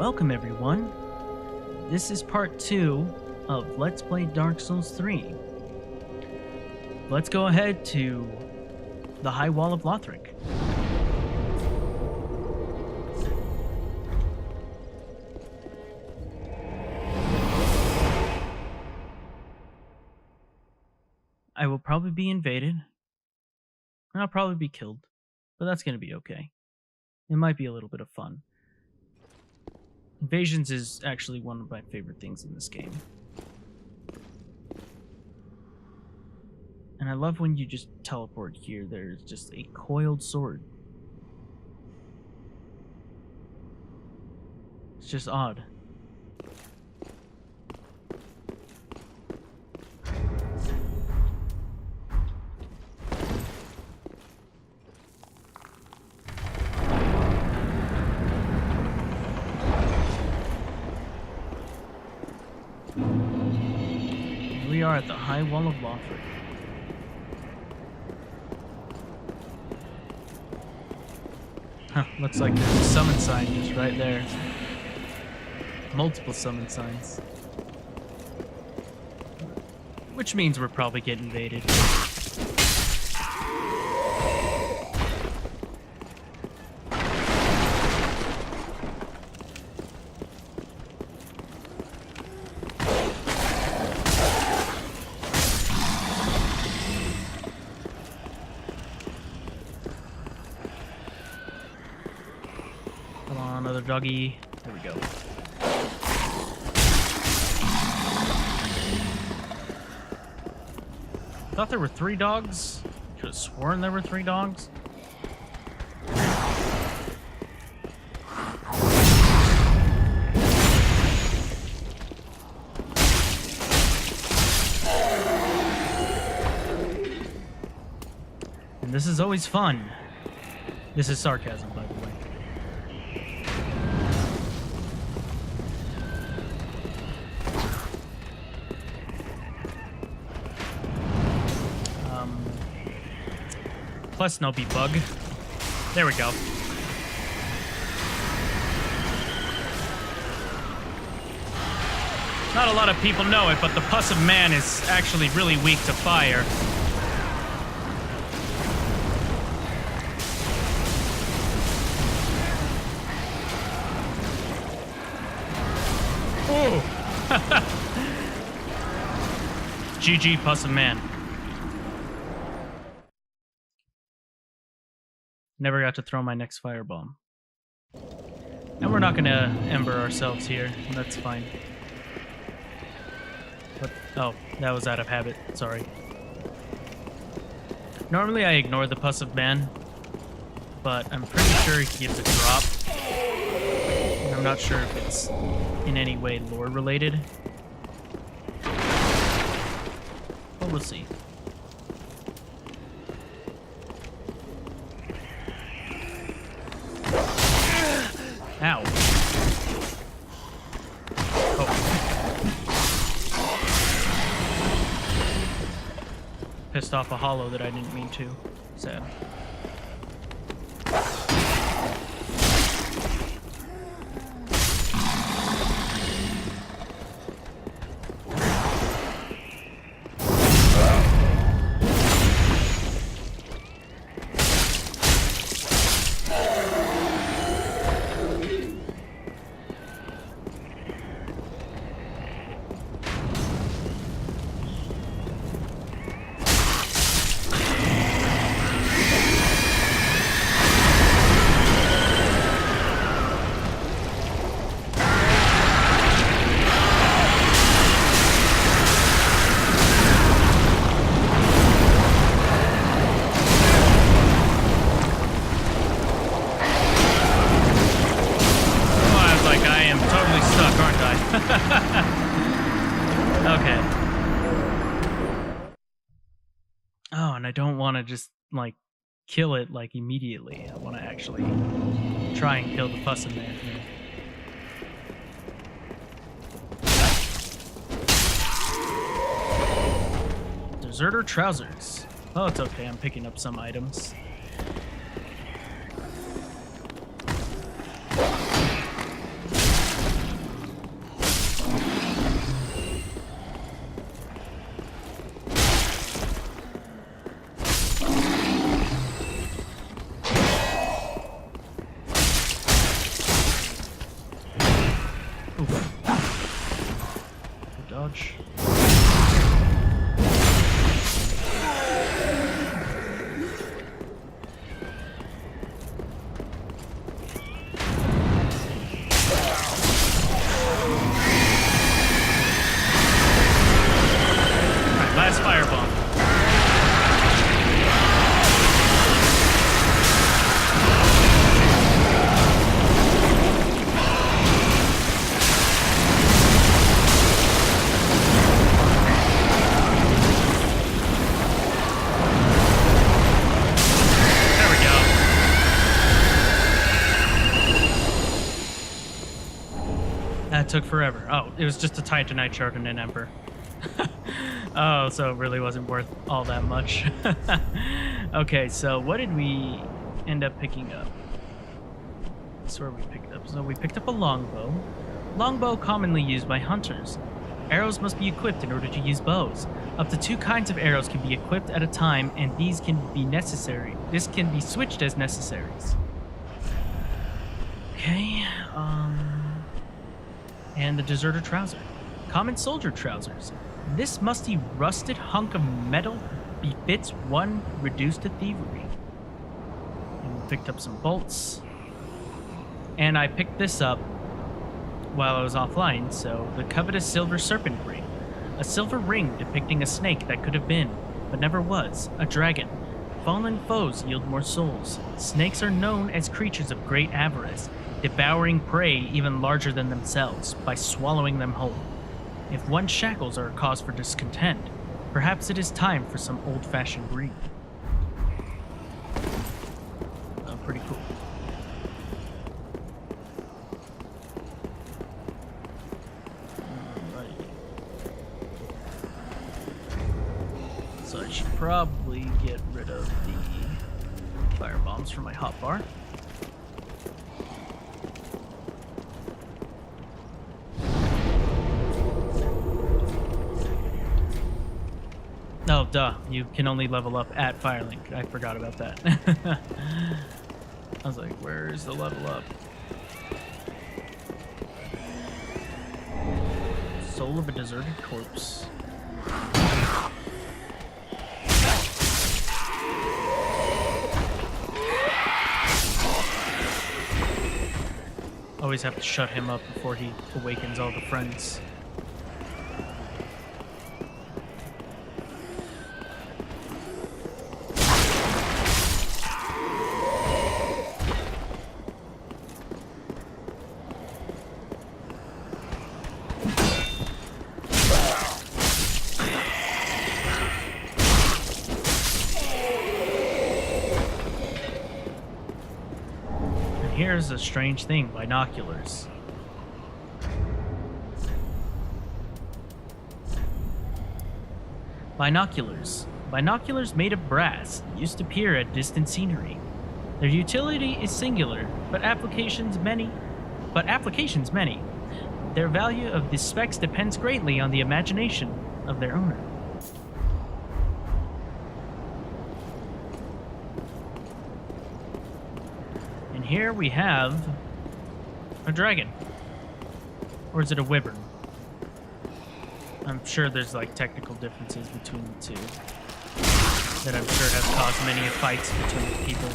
Welcome everyone. This is part 2 of Let's Play Dark Souls 3. Let's go ahead to the High Wall of Lothric. I will probably be invaded. And I'll probably be killed. But that's going to be okay. It might be a little bit of fun. Invasions is actually one of my favorite things in this game. And I love when you just teleport here. There's just a coiled sword. It's just odd. We are at the High Wall of Lothric. Huh, looks like there's a summon sign just right there. Multiple summon signs. Which means we're probably getting invaded. Another doggy. There we go. Thought there were 3 dogs. Could have sworn there were 3 dogs. And this is always fun. This is sarcasm, by the way. Plus no be bug. There we go. Not a lot of people know it, but the pus of man is actually really weak to fire. Oh! GG pus of man. Never got to throw my next firebomb. And we're not gonna ember ourselves here. That's fine. But, oh, that was out of habit. Sorry. Normally I ignore the pus of man, but I'm pretty sure he gives a drop. And I'm not sure if it's in any way lore related. But we'll see. Ow. Oh. Pissed off a hollow that I didn't mean to. Sad. Okay. Oh, and I don't want to just, like, kill it, like, immediately. I want to actually try and kill the pus in there. Deserter trousers. Oh, it's okay. I'm picking up some items. Oof. Good dodge. Alright, last firebomb. That took forever. Oh, it was just a Titanite shard and an Ember. Oh, so it really wasn't worth all that much. Okay, so what did we end up picking up? That's where we picked up. So we picked up a longbow. Longbow commonly used by hunters. Arrows must be equipped in order to use bows. Up to 2 kinds of arrows can be equipped at a time, and these can be necessary. This can be switched as necessaries. Okay, and the deserter trouser. Common soldier trousers. This musty, rusted hunk of metal befits one reduced to thievery. And we picked up some bolts. And I picked this up while I was offline, so the covetous silver serpent ring. A silver ring depicting a snake that could have been, but never was, a dragon. Fallen foes yield more souls. Snakes are known as creatures of great avarice, devouring prey even larger than themselves by swallowing them whole. If one's shackles are a cause for discontent, perhaps it is time for some old-fashioned greed. Oh, pretty cool. Alright. So I should probably get rid of the fire bombs from my hotbar. Oh, duh. You can only level up at Firelink. I forgot about that. I was like, where's the level up? Soul of a deserted corpse. Always have to shut him up before he awakens all the friends. Here's a strange thing, binoculars. Binoculars. Binoculars made of brass used to peer at distant scenery. Their utility is singular, but applications many. Their value of the specs depends greatly on the imagination of their owner. Here we have a dragon. Or is it a wyvern? I'm sure there's like technical differences between the two that I'm sure have caused many fights between people.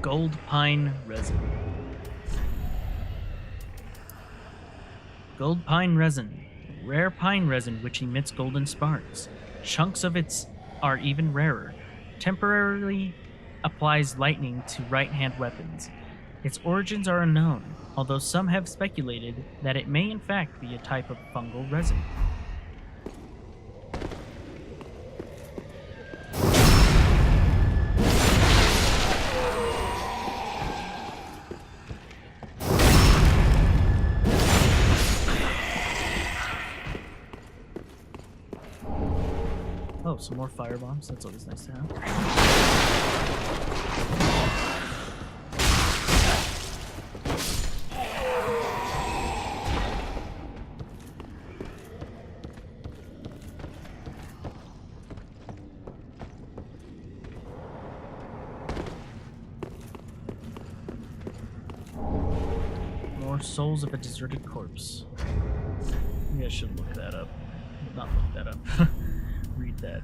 Gold pine resin. Gold pine resin. Rare pine resin which emits golden sparks. Chunks of it are even rarer. Temporarily applies lightning to right-hand weapons. Its origins are unknown, although some have speculated that it may in fact be a type of fungal resin. Oh, some more fire bombs. That's always nice to have. More souls of a deserted corpse. Maybe I should look that up. Not look that up. Read that.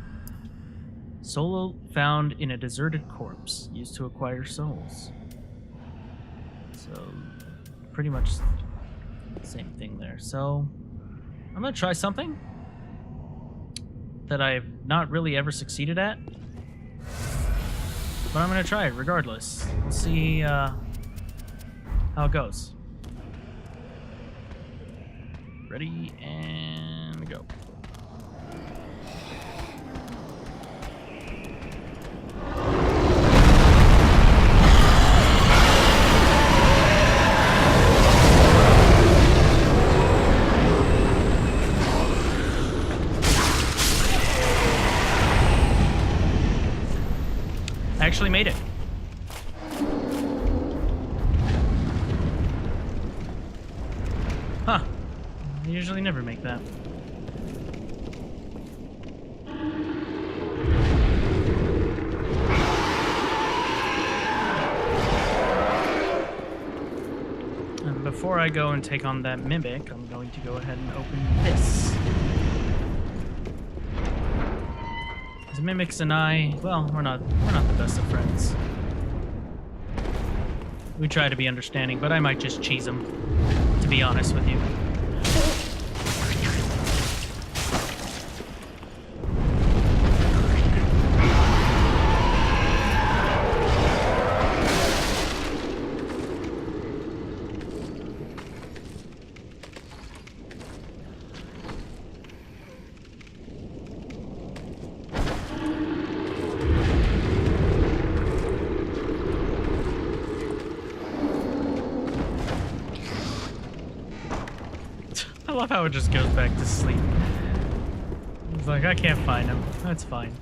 Soul found in a deserted corpse, used to acquire souls. So, pretty much the same thing there. So, I'm gonna try something that I've not really ever succeeded at. But I'm gonna try it regardless. We'll see how it goes. Ready, and go. I actually made it. Huh. I usually never make that. And before I go and take on that mimic, I'm going to go ahead and open this. Because mimics and I, well, we're not the best of friends. We try to be understanding, but I might just cheese them, to be honest with you. I love how it just goes back to sleep. It's like, I can't find him. That's fine.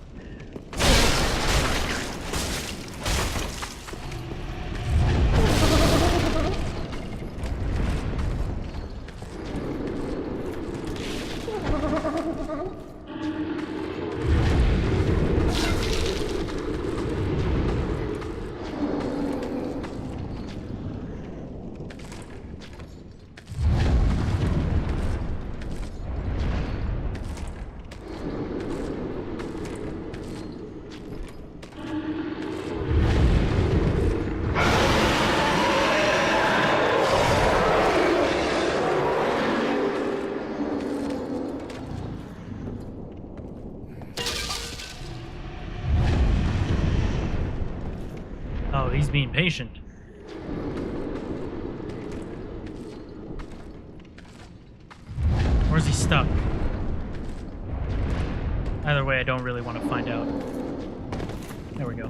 Oh, he's being patient. Where's he stuck? Either way, I don't really want to find out. There we go.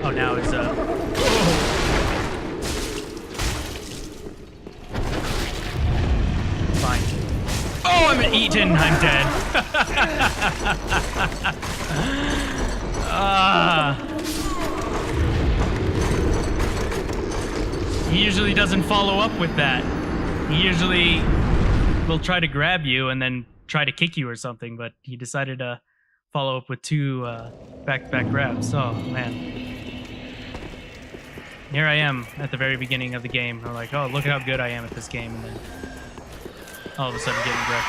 Oh, now he's, Fine. Oh, I'm eaten! I'm dead. He usually doesn't follow up with that. He usually will try to grab you and then try to kick you or something, but he decided to follow up with two back-to-back grabs. Oh, man. Here I am at the very beginning of the game. I'm like, oh, look at how good I am at this game, and then all of a sudden getting wrecked.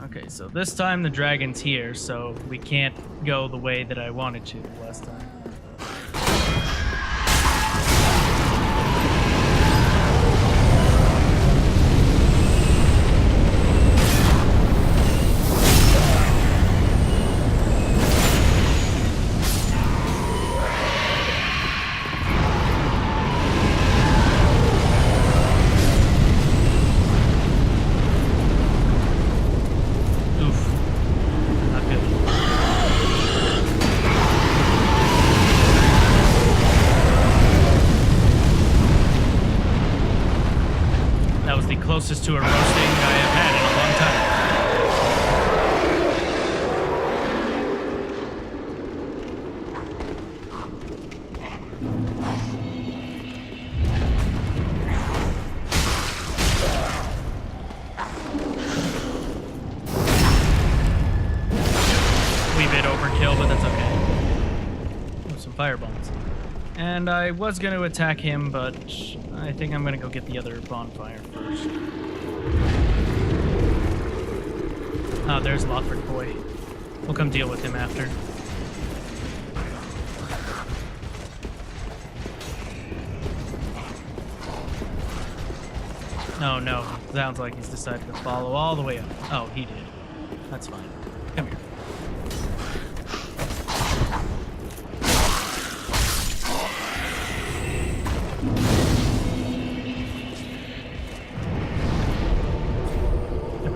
Okay, so this time the dragon's here, so we can't go the way that I wanted to last time. closest to a roasting I have had in a long time. Overkill, but that's okay. Oh, some firebombs. And I was going to attack him, but I think I'm going to go get the other bonfire first. Oh, there's Lothric Boy. We'll come deal with him after. Oh no, sounds like he's decided to follow all the way up. Oh, he did. That's fine. Come here.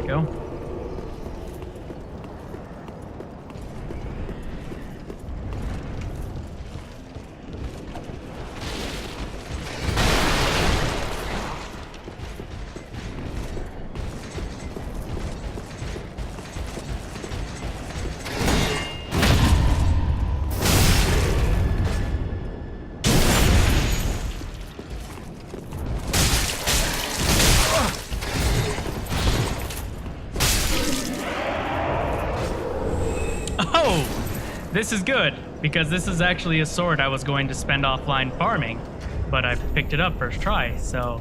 Go. This is good, because this is actually a sword I was going to spend offline farming, but I picked it up first try, so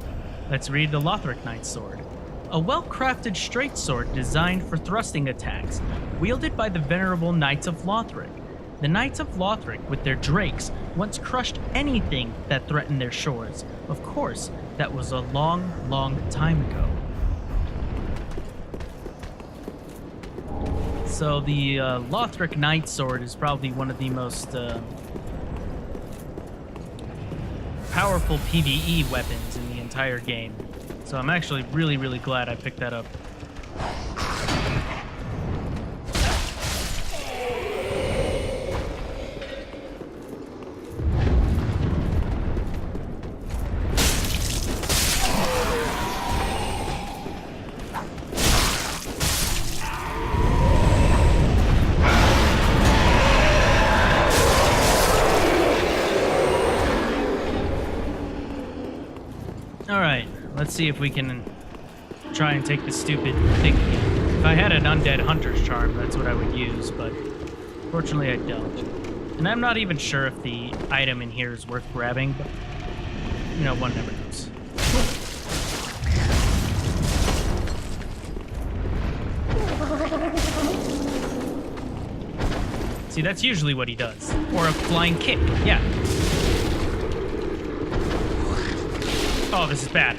let's read the Lothric Knight's sword. A well-crafted straight sword designed for thrusting attacks, wielded by the venerable Knights of Lothric. The Knights of Lothric, with their drakes, once crushed anything that threatened their shores. Of course, that was a long, long time ago. So the Lothric Knight Sword is probably one of the most powerful PvE weapons in the entire game. So I'm actually really, really glad I picked that up. Alright, let's see if we can try and take this stupid thing again. If I had an undead hunter's charm, that's what I would use, but fortunately I don't. And I'm not even sure if the item in here is worth grabbing, but, you know, one never knows. See, that's usually what he does. Or a flying kick, yeah. Oh, this is bad.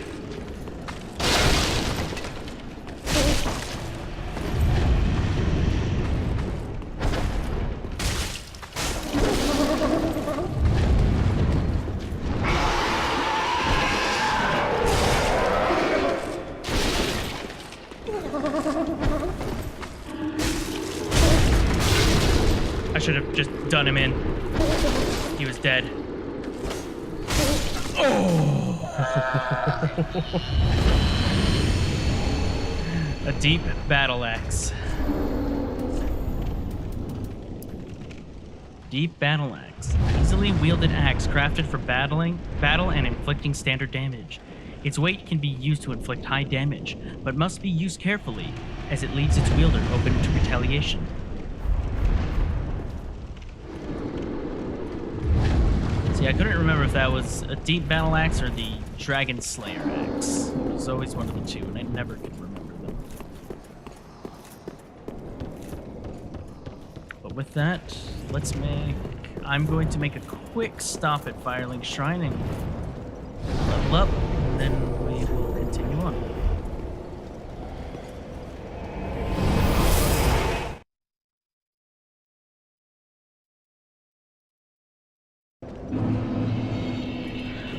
I should have just done him in. He was dead. Oh! A deep battle axe. Deep battle axe. Easily wielded axe crafted for battle and inflicting standard damage. Its weight can be used to inflict high damage, but must be used carefully, as it leaves its wielder open to retaliation. See, I couldn't remember if that was a deep battle axe or the Dragon Slayer axe. It was always one of the two, and I never could remember them. But with that, I'm going to make a quick stop at Firelink Shrine and level up, and then we will continue on.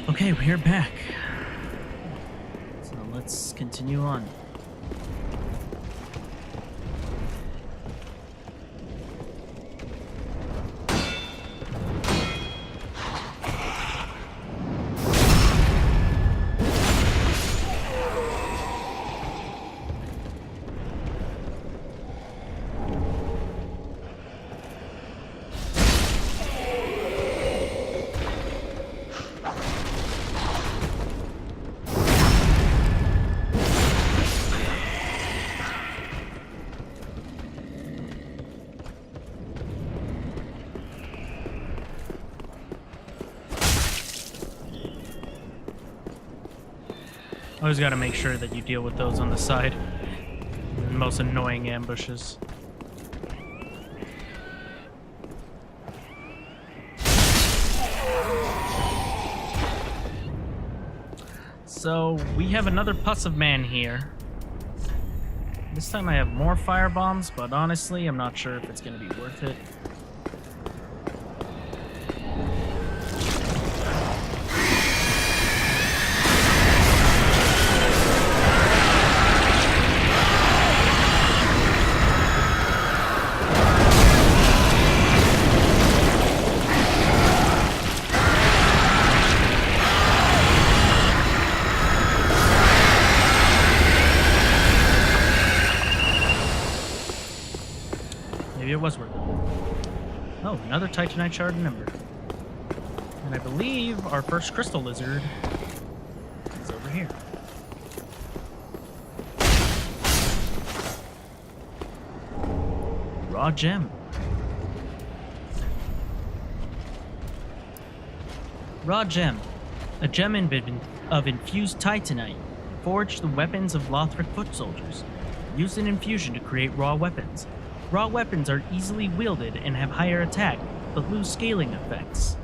Okay, we're back. So let's continue on. Always got to make sure that you deal with those on the side. The most annoying ambushes. So, we have another pus of man here. This time I have more fire bombs, but honestly, I'm not sure if it's going to be worth it. Maybe it was worth it. Oh, another Titanite shard and ember. And I believe our first crystal lizard is over here. Raw gem. Raw gem. A gem of infused Titanite. Forged the weapons of Lothric foot soldiers. Used in infusion to create raw weapons. Raw weapons are easily wielded and have higher attack, but lose scaling effects.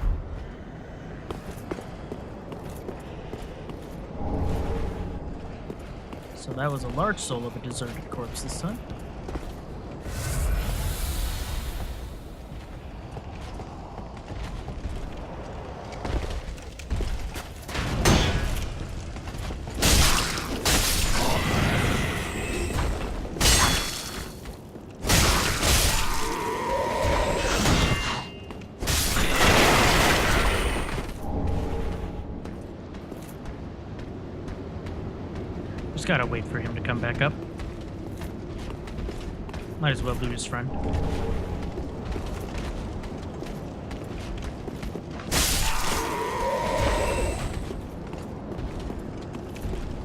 So that was a large soul of a deserted corpse this time. Just gotta wait for him to come back up. Might as well loot his friend.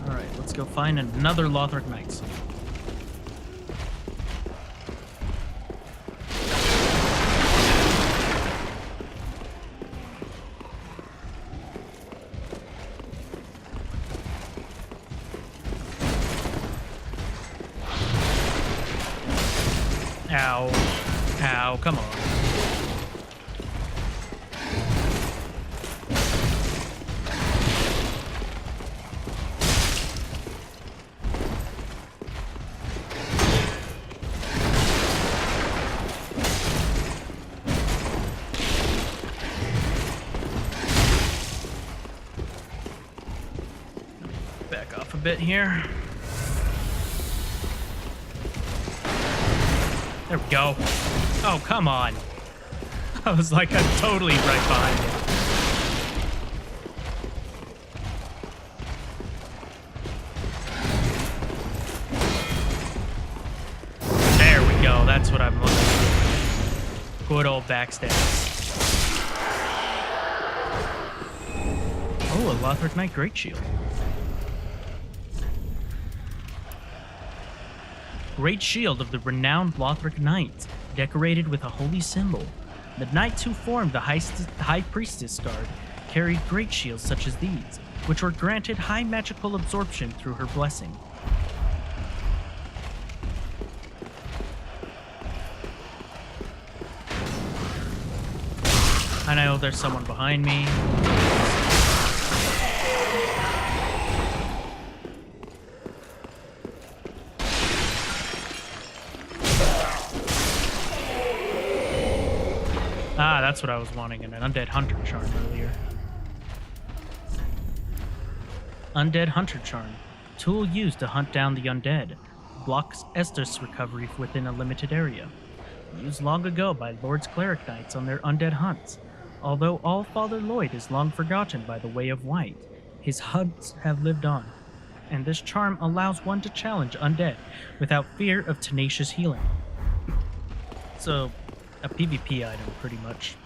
Alright, let's go find another Lothric Knight. Ow. Ow, come on. Back off a bit here. There we go. Oh, come on. I was like, I'm totally right behind you. There we go. That's what I'm looking for. Good old backstabs. Oh, a Lothric Knight Great Shield. Great shield of the renowned Lothric Knight, decorated with a holy symbol. The knights who formed the High Priestess Guard carried great shields such as these, which were granted high magical absorption through her blessing. I know there's someone behind me. Ah, that's what I was wanting in an Undead Hunter Charm earlier. Undead Hunter Charm. Tool used to hunt down the undead. Blocks Estus recovery within a limited area. Used long ago by Lord's Cleric Knights on their undead hunts. Although All-Father Lloyd is long forgotten by the Way of White, his hunts have lived on. And this charm allows one to challenge undead without fear of tenacious healing. So, a PvP item, pretty much.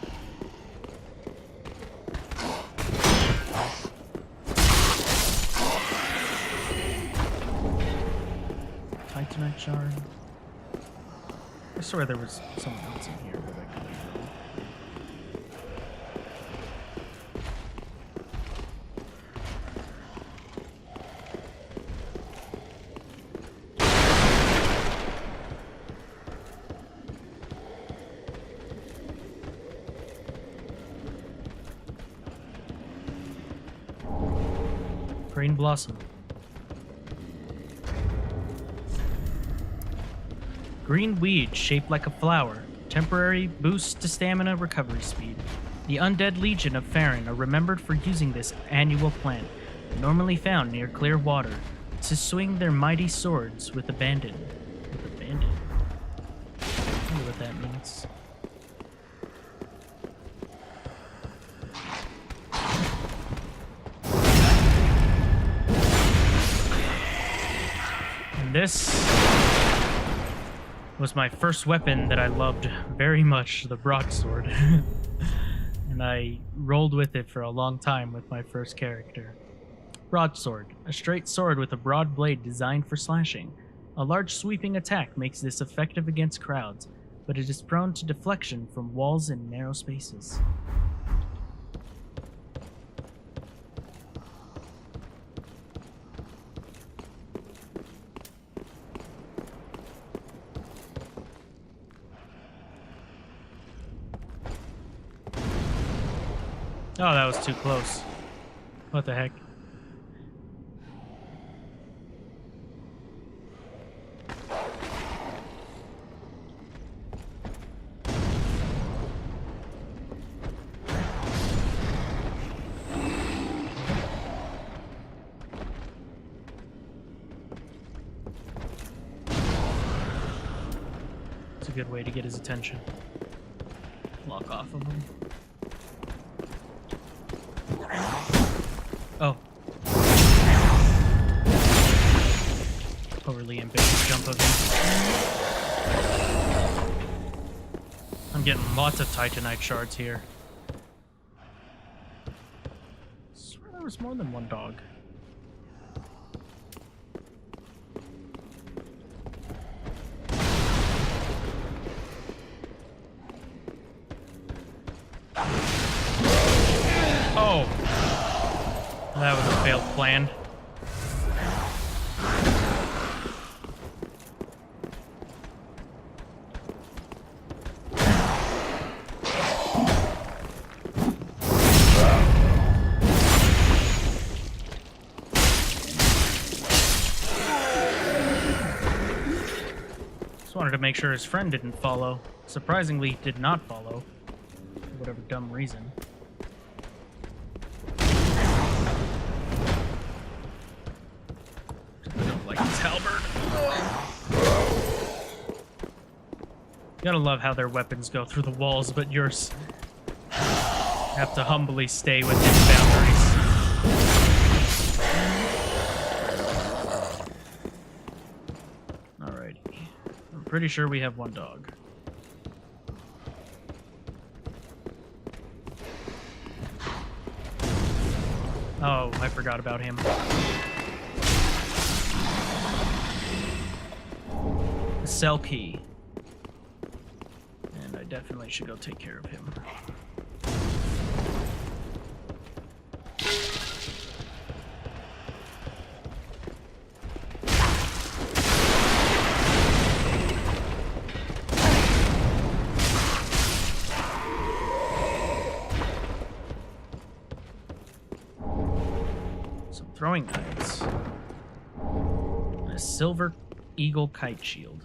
Titanite shard. I swear there was someone else in here, but I couldn't remember. Green blossom. Green weed shaped like a flower. Temporary boost to stamina recovery speed. The undead legion of Farron are remembered for using this annual plant, normally found near clear water, to swing their mighty swords with abandon. With abandon? I wonder what that means. And this was my first weapon that I loved very much, the broadsword. And I rolled with it for a long time with my first character. Broadsword, a straight sword with a broad blade designed for slashing. A large sweeping attack makes this effective against crowds, but it is prone to deflection from walls and narrow spaces. Oh, that was too close. What the heck? It's a good way to get his attention. Lock off of him. Oh. Overly ambitious jump of him. I'm getting lots of Titanite shards here. I swear there was more than one dog. Oh! That was a failed plan. Just wanted to make sure his friend didn't follow. Surprisingly, did not follow. For whatever dumb reason. You gotta love how their weapons go through the walls, but yours have to humbly stay within boundaries. Alrighty. I'm pretty sure we have one dog. Oh, I forgot about him. The cell key. And I definitely should go take care of him. Some throwing knives. And a silver eagle kite shield.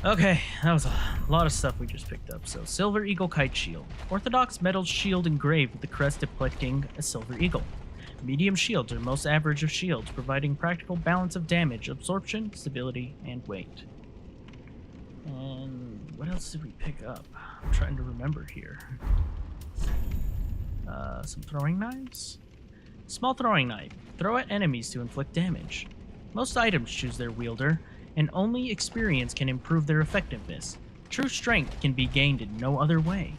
Okay, that was a lot of stuff we just picked up. So, Silver Eagle Kite Shield. Orthodox metal shield engraved with the crest depicting a silver eagle. Medium shields are most average of shields, providing practical balance of damage, absorption, stability, and weight. And what else did we pick up? I'm trying to remember here. Some throwing knives? Small throwing knife. Throw at enemies to inflict damage. Most items choose their wielder, and only experience can improve their effectiveness. True strength can be gained in no other way.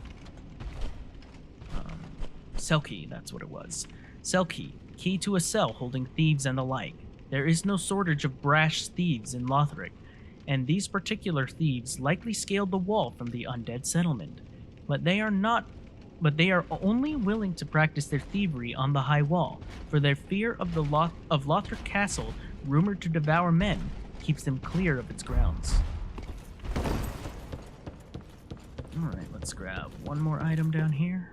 Cell key, that's what it was. Cell key, key to a cell holding thieves and the like. There is no shortage of brash thieves in Lothric, and these particular thieves likely scaled the wall from the undead settlement. But they are only willing to practice their thievery on the High Wall, for their fear of Lothric Castle, rumored to devour men, keeps them clear of its grounds. Alright, let's grab one more item down here.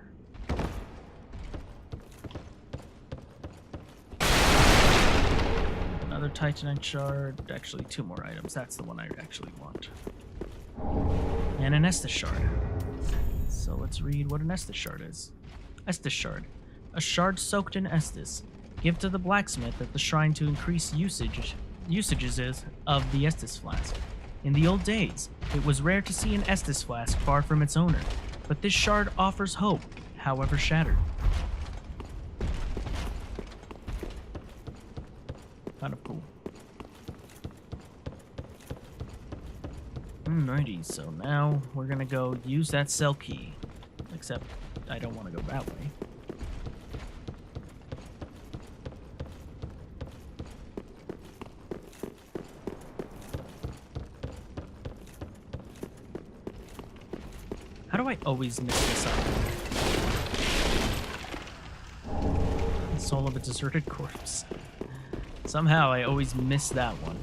titanite shard. Actually, 2 more items. That's the one I actually want. And an Estus shard. So let's read what an Estus shard is. Estus shard. A shard soaked in Estus. Give to the blacksmith at the shrine to increase usages of the Estus flask. In the old days, it was rare to see an Estus flask far from its owner, but this shard offers hope, however shattered. Kind of cool. Alrighty, so now we're gonna go use that cell key. Except I don't want to go that way. How do I always mix this up? The soul of a deserted corpse. Somehow I always miss that one.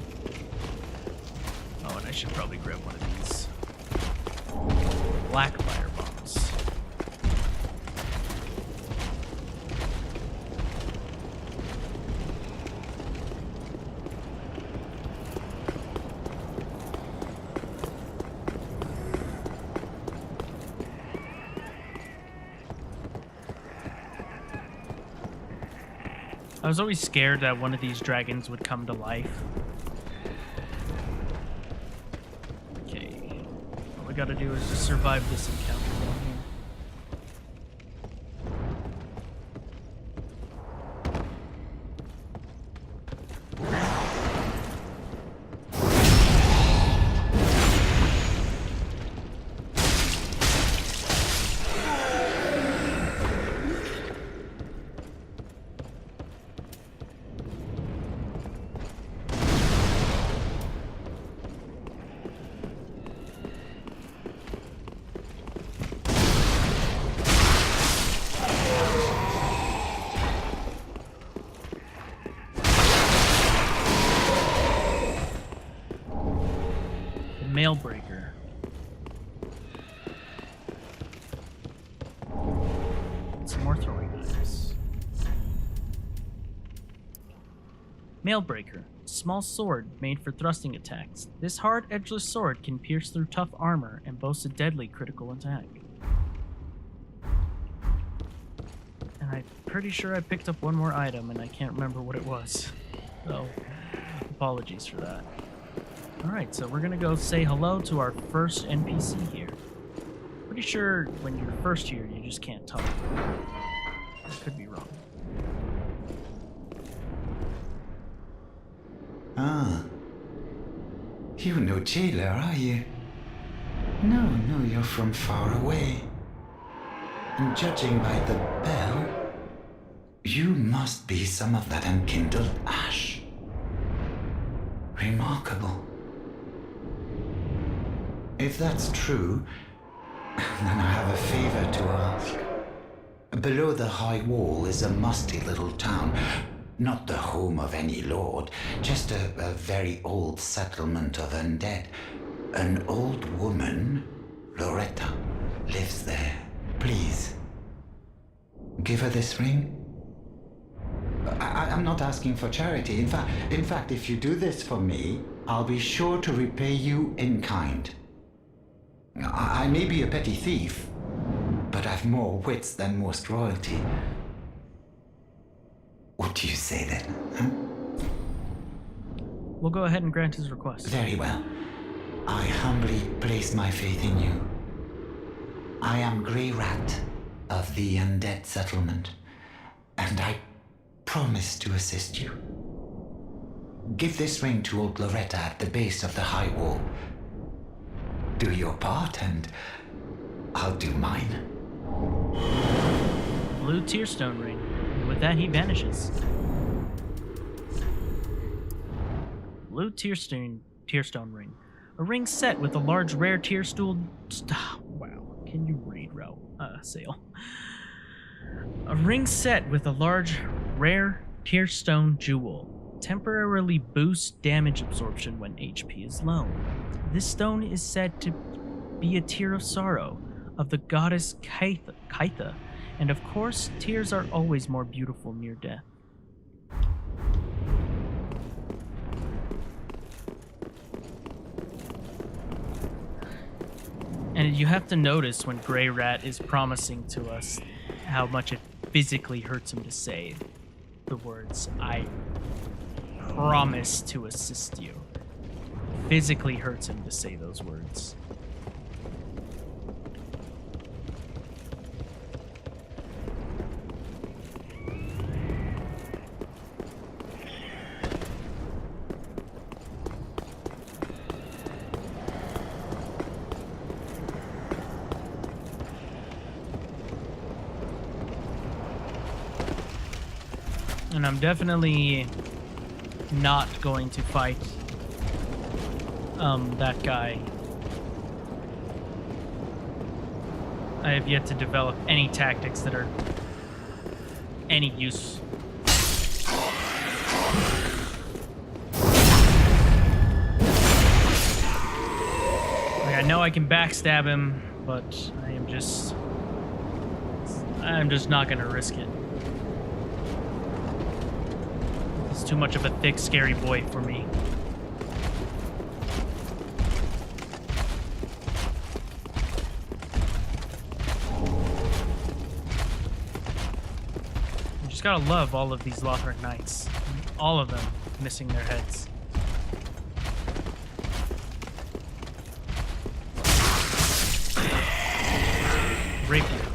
Oh, and I should probably grab one of these black fire bombs. I was always scared that one of these dragons would come to life. Okay. All we gotta do is just survive this encounter down here. Mailbreaker. Some more throwing knives. Mailbreaker. Small sword made for thrusting attacks. This hard, edgeless sword can pierce through tough armor and boasts a deadly critical attack. And I'm pretty sure I picked up one more item and I can't remember what it was. So, apologies for that. Alright, so we're gonna go say hello to our first NPC here. Pretty sure when you're first here, you just can't talk. I could be wrong. Ah. You're no jailer, are you? No, you're from far away. And judging by the bell, you must be some of that unkindled ash. Remarkable. If that's true, then I have a favor to ask. Below the High Wall is a musty little town. Not the home of any lord, just a very old settlement of undead. An old woman, Loretta, lives there. Please, give her this ring. I'm not asking for charity. In fact, if you do this for me, I'll be sure to repay you in kind. I may be a petty thief, but I've more wits than most royalty. What do you say then? Huh? We'll go ahead and grant his request. Very well. I humbly place my faith in you. I am Grey Rat of the Undead Settlement, and I promise to assist you. Give this ring to old Loretta at the base of the High Wall. Do your part, and I'll do mine. Blue Tearstone ring. And with that, he vanishes. Blue Tearstone ring. A ring set with a large rare tearstone. Wow, can you read, Sale? A ring set with a large rare tearstone jewel. Temporarily boosts damage absorption when HP is low. This stone is said to be a tear of sorrow of the goddess Kaitha, and of course, tears are always more beautiful near death. You have to notice when Grey Rat is promising to us how much it physically hurts him to say the words, "I promise to assist you." Physically hurts him to say those words. And I'm definitely not going to fight that guy. I have yet to develop any tactics that are any use. Like, I know I can backstab him, but I'm just not gonna risk it. He's too much of a thick, scary boy for me. You just gotta love all of these Lothric Knights. All of them missing their heads. Rapier.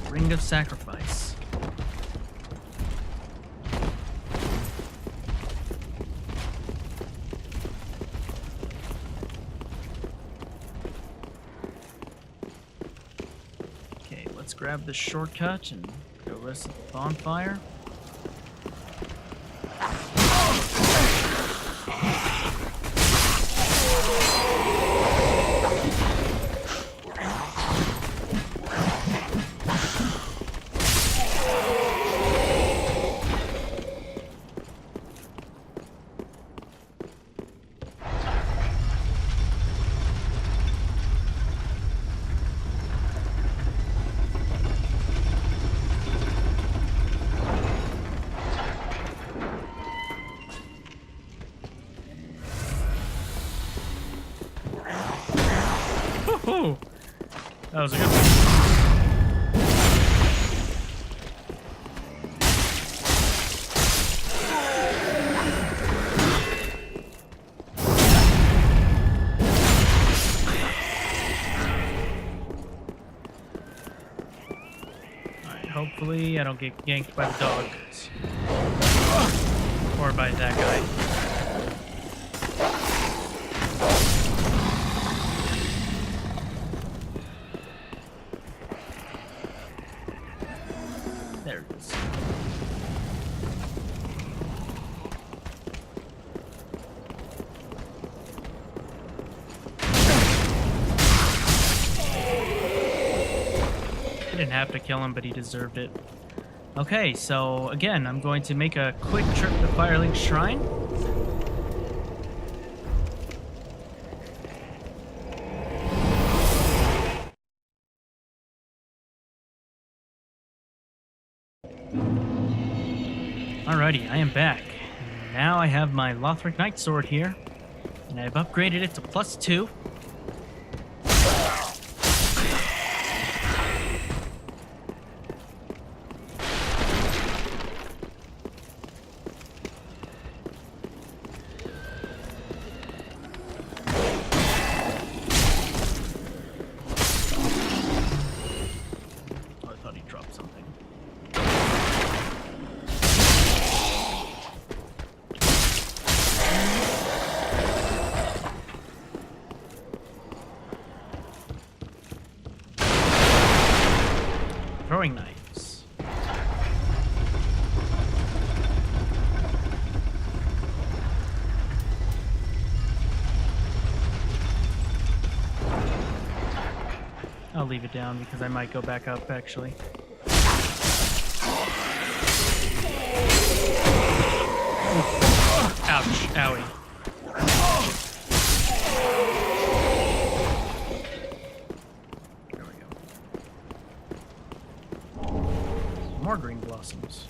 Ring of Sacrifice. Okay, let's grab this shortcut and go rest at the bonfire. Woohoo! That was a good one. Alright, hopefully I don't get yanked by the dogs. Or by that guy. There it is. I didn't have to kill him, but he deserved it. Okay, so again, I'm going to make a quick trip to Firelink Shrine. Alrighty, I am back. Now I have my Lothric Knight Sword here, and I've upgraded it to +2. Oh, I thought he dropped something. Throwing knives. I'll leave it down because I might go back up, actually. Ouch. Owie. There we go. More green blossoms.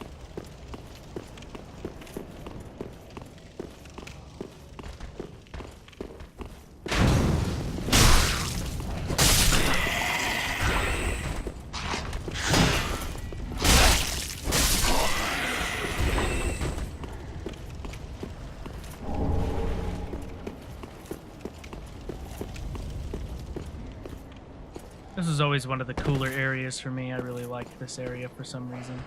This is always one of the cooler areas for me. I really like this area for some reason.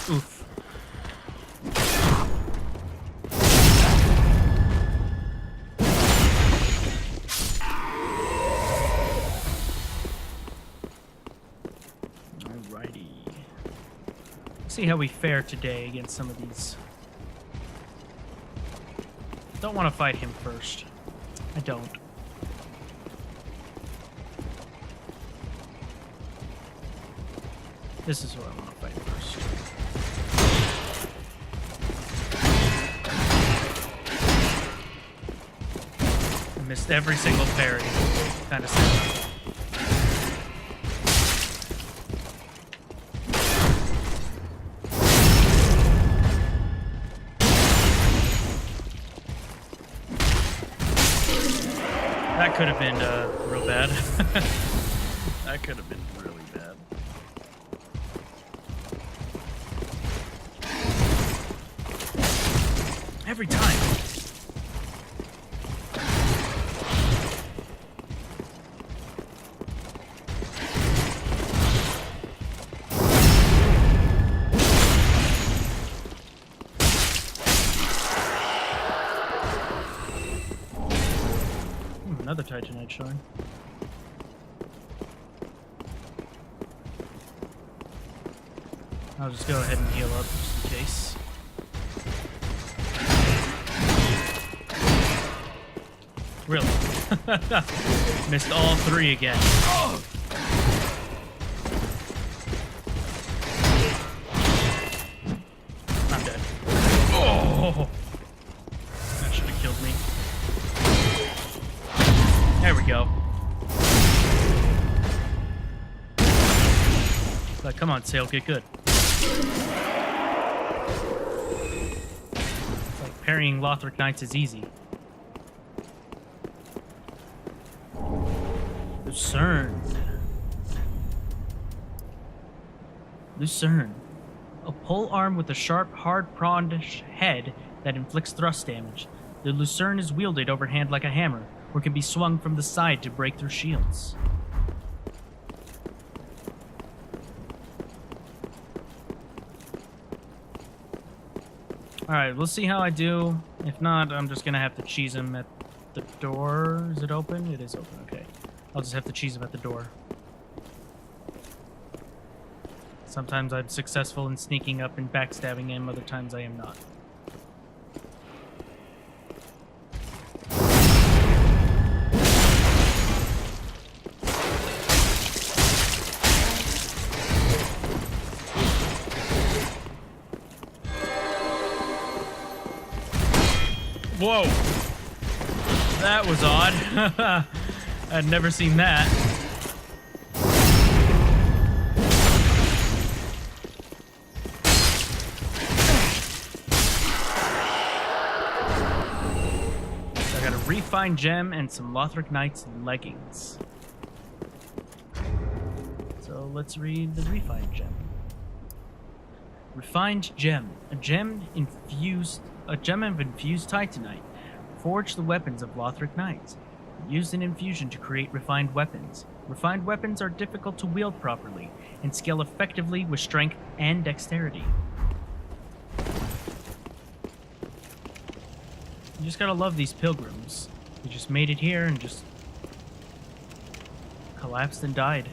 Oof. See how we fare today against some of these. Don't want to fight him first. I don't. This is who I want to fight first. I missed every single parry. Kind of sad. That could have been real bad. That could have been really bad. Every time. Another Titanite shard. I'll just go ahead and heal up just in case. Really? Missed all three again. Oh! I'm dead. Oh! That should have killed me. There we go. But come on, Sail, get good. It's like parrying Lothric Knights is easy. Lucerne. Lucerne. A pole arm with a sharp, hard-prawned head that inflicts thrust damage. The Lucerne is wielded overhand like a hammer, or can be swung from the side to break through shields. Alright, we'll see how I do. If not, I'm just gonna have to cheese him at the door. Is it open? It is open, okay. I'll just have to cheese him at the door. Sometimes I'm successful in sneaking up and backstabbing him, other times I am not. Whoa! That was odd. I'd never seen that. So I got a refined gem and some Lothric Knight's leggings. So let's read the refined gem. Refined gem. A gem of infused titanite. Forge the weapons of Lothric Knights. Used in infusion to create refined weapons. Refined weapons are difficult to wield properly and scale effectively with strength and dexterity. You just gotta love these pilgrims. He just made it here and just collapsed and died.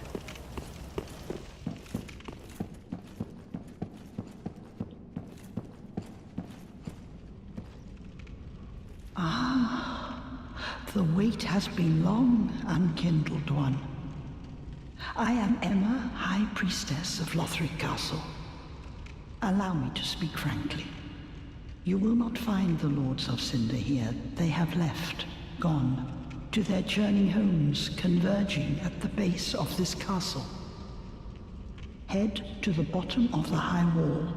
The wait has been long, unkindled one. I am Emma, High Priestess of Lothric Castle. Allow me to speak frankly. You will not find the Lords of Cinder here. They have left, gone, to their journey homes converging at the base of this castle. Head to the bottom of the high wall,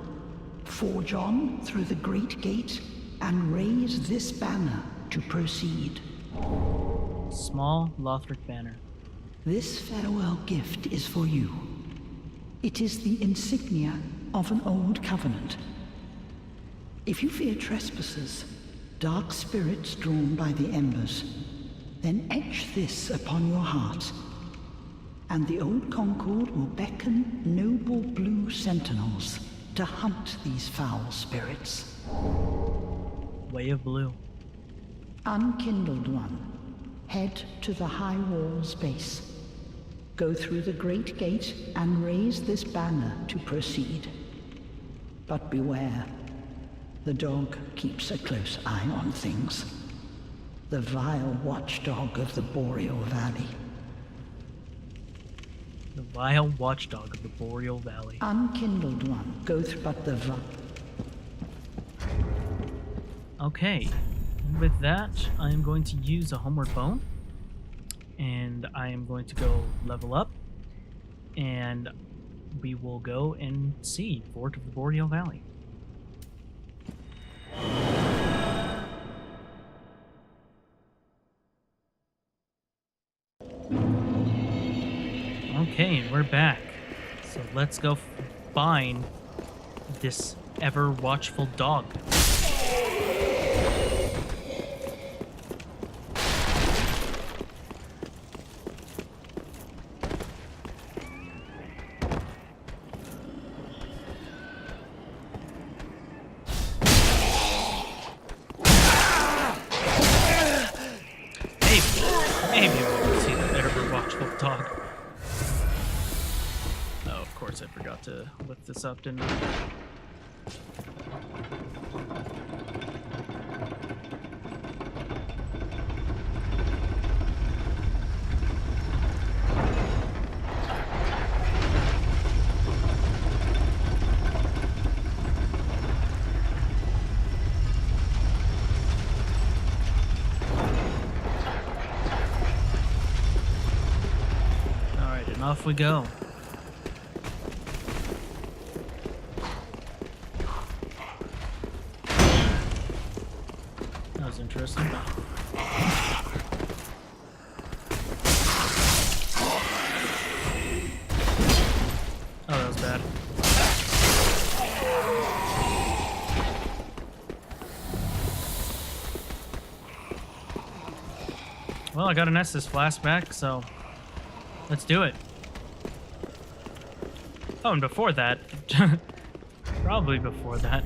forge on through the great gate, and raise this banner to proceed. Small Lothric banner. This farewell gift is for you. It is the insignia of an old covenant. If you fear trespassers, dark spirits drawn by the embers, then etch this upon your heart, and the old Concord will beckon noble blue sentinels to hunt these foul spirits. Way of Blue. Unkindled one, head to the high wall's base. Go through the great gate and raise this banner to proceed. But beware, the dog keeps a close eye on things. The vile watchdog of the Boreal Valley. The vile watchdog of the Boreal Valley. Unkindled one, go through but the Okay, and with that, I am going to use a Homeward Bone, and I am going to go level up, and we will go and see Vordt of the Boreal Valley. Okay, and we're back. So let's go find this ever watchful dog. Maybe we'll see the ever watchful dog. Oh, of course I forgot to lift this up, didn't I? Off we go. That was interesting. Oh, that was bad. Well, I got an Estus flashback, so let's do it. Oh, and before that, probably before that.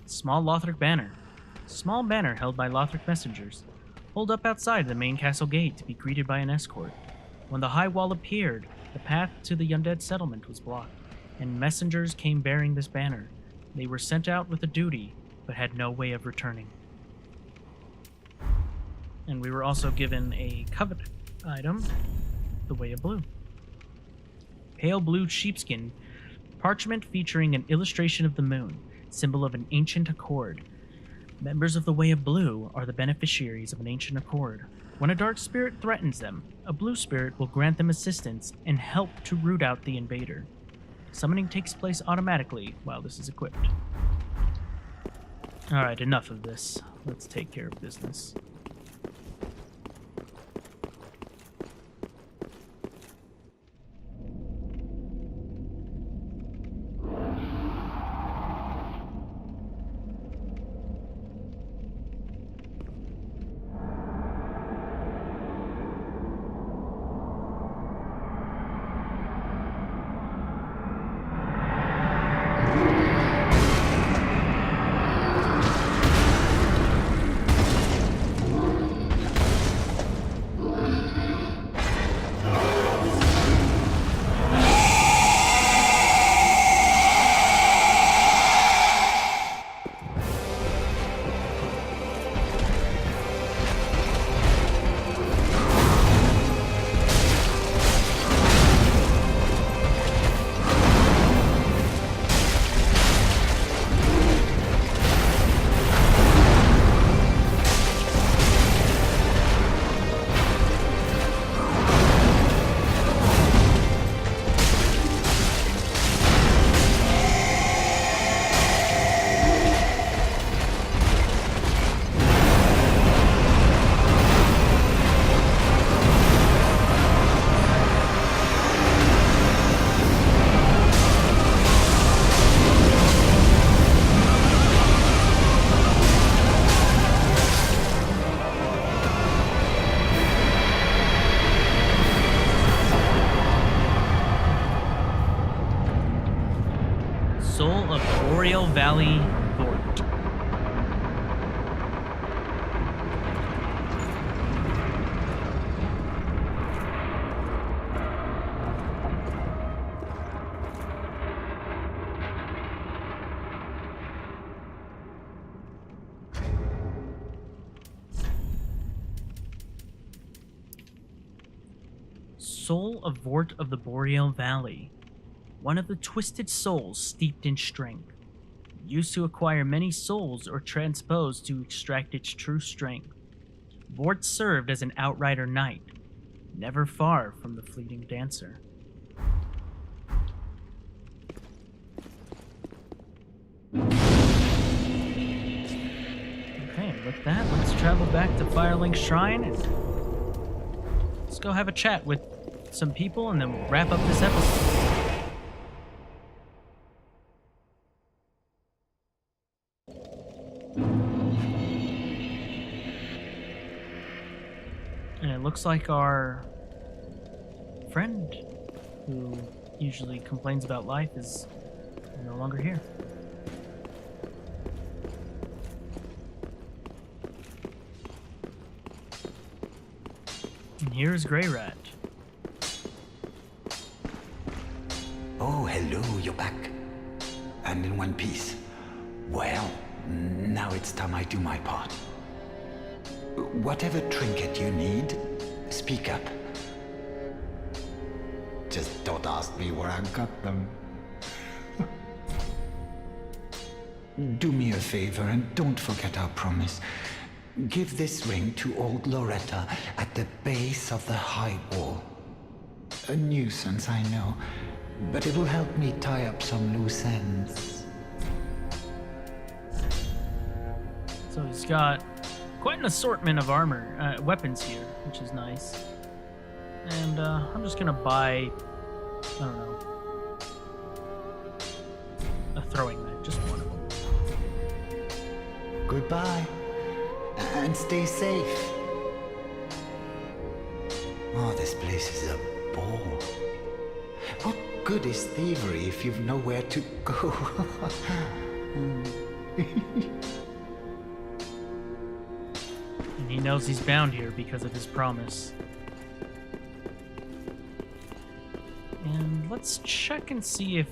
Small Lothric banner. Small banner held by Lothric messengers. Hold up outside the main castle gate to be greeted by an escort. When the high wall appeared, the path to the undead settlement was blocked, and messengers came bearing this banner. They were sent out with a duty, but had no way of returning. And we were also given a covenant item. The Way of Blue. Pale blue sheepskin parchment featuring an illustration of the moon, symbol of an ancient accord. Members of the Way of Blue are the beneficiaries of an ancient accord. When a dark spirit threatens them, a blue spirit will grant them assistance and help to root out the invader. Summoning takes place automatically while this is equipped. Alright, enough of this. Let's take care of business. Valley, Vordt. Soul of Vordt of the Boreal Valley. One of the twisted souls steeped in strength. Used to acquire many souls or transpose to extract its true strength. Vordt served as an outrider knight, never far from the fleeting dancer. Okay, with that, let's travel back to Firelink Shrine and let's go have a chat with some people and then we'll wrap up this episode. And it looks like our friend who usually complains about life is no longer here. And here's Grey Rat. Oh, hello, you're back. And in one piece. Well, now it's time I do my part. Whatever trinket you need, speak up. Just don't ask me where I got them. Do me a favor and don't forget our promise. Give this ring to old Loretta at the base of the high wall. A nuisance, I know, but it will help me tie up some loose ends. So he's got quite an assortment of armor, weapons here, which is nice. And I'm just gonna buy, I don't know, a throwing knife, just one of them. Goodbye, and stay safe. Oh, this place is a bore. What good is thievery if you've nowhere to go? And he knows he's bound here because of his promise. And let's check and see if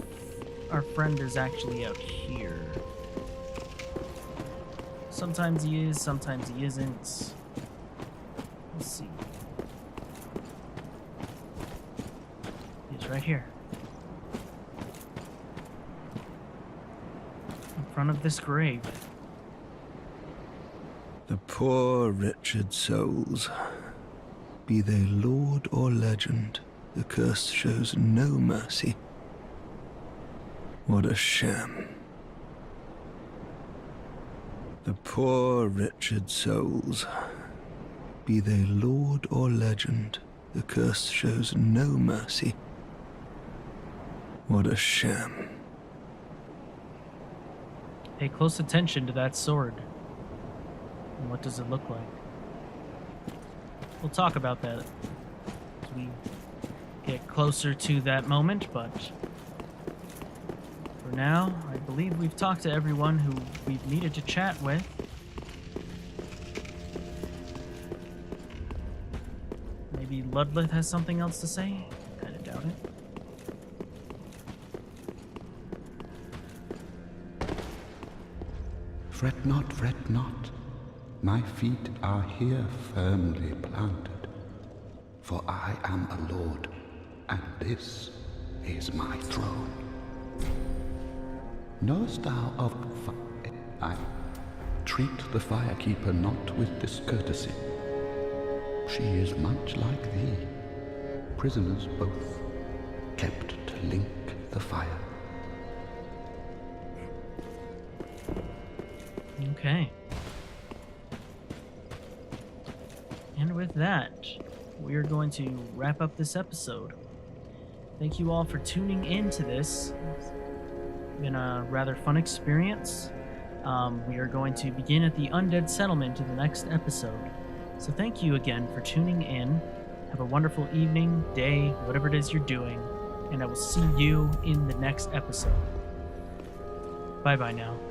our friend is actually out here. Sometimes he is, sometimes he isn't. Let's see. He's right here. In front of this grave. The poor wretched souls, be they lord or legend, the curse shows no mercy. What a sham. The poor wretched souls, be they lord or legend, the curse shows no mercy. What a sham. Pay close attention to that sword. And what does it look like? We'll talk about that as we get closer to that moment, but for now, I believe we've talked to everyone who we've needed to chat with. Maybe Ludlith has something else to say? Kind of doubt it. Fret not. My feet are here firmly planted, for I am a lord, and this is my throne. Knowest thou of fire? I treat the firekeeper not with discourtesy. She is much like thee, prisoners both, kept to link the fire. Okay. And with that, we are going to wrap up this episode. Thank you all for tuning in to this. It's been a rather fun experience. We are going to begin at the Undead Settlement in the next episode. So thank you again for tuning in. Have a wonderful evening, day, whatever it is you're doing, and I will see you in the next episode. Bye-bye now.